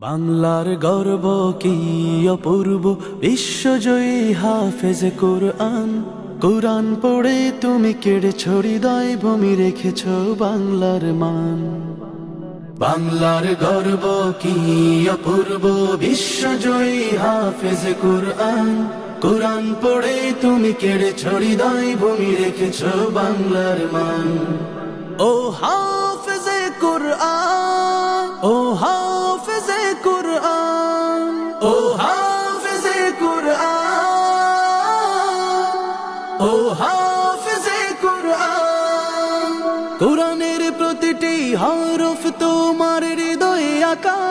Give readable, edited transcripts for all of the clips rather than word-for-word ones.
বাংলার গর্ব কি অপূর্ব, বিশ্বজয়ী হাফেজ কুরআন। কুরআন পড়ে তুমি কেড়েছ হৃদয়, ভূমি রেখেছ বাংলার মান। বাংলার গর্ব কি অপূর্ব, বিশ্বজয়ী হাফেজ কুরআন। কুরআন পড়ে তুমি কেড়েছ হৃদয়, ভূমি রেখেছ বাংলার মান। ও হাফেজে কুরআন, ও হাফেজে কুরআন, ও হাফেজে কুরআন, ও হাফেজে কুরআন। কুরআনের প্রতিটি হরফ তোমার হৃদয়ে আঁকা,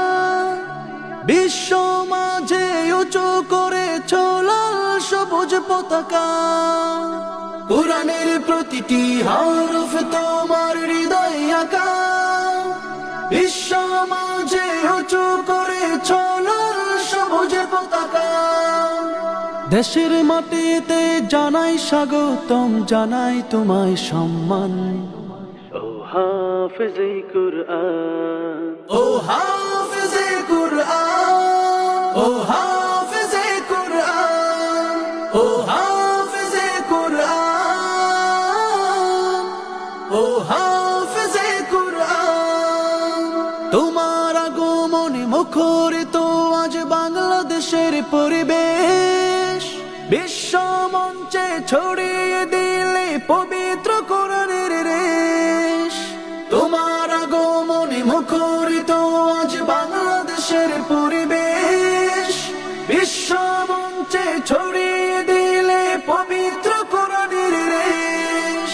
বিশ্ব মাঝে উঁচু করেছ লাল সবুজ পতাকা। কুরআনের প্রতিটি হরফ তোমার হৃদয়ে আঁকা, বিশ্ব মাঝে উঁচু করেছ লাল সবুজ পতাকা। দেশের মাটিতে জানাই স্বাগতম, জানাই তোমায় সম্মান। ও হাফেজে কুরআন, ও হাফেজে কুরআন, ও হাফেজে কুরআন, ও হাফেজে কুরআন, ও হাফেজে কুরআন। তোমার আগমনে মুখরিত আজ বাংলাদেশের পরিবেশ, বিশ্ব মঞ্চে ছড়িয়ে দিলে পবিত্র কোরআনের রেশ। তোমার আগমনে মুখরিত আজ বাংলাদেশের পরিবেশ, বিশ্ব মঞ্চে ছড়িয়ে দিলে পবিত্র কোরআনের রেশ।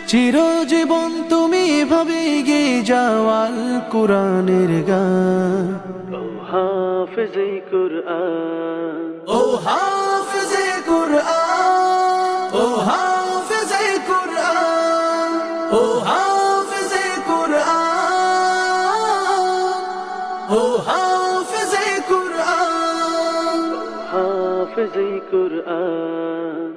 চিরজীবন তুমি এভাবে এগিয়ে যাও আল কোরআনের গান। ও হাফেজে কুরআন, ও হাফেজে কুরআন, ও হাফেজে কুরআন, ও হাফেজে কুরআন, ও হাফেজে কুরআন, ও হাফেজে কুরআন।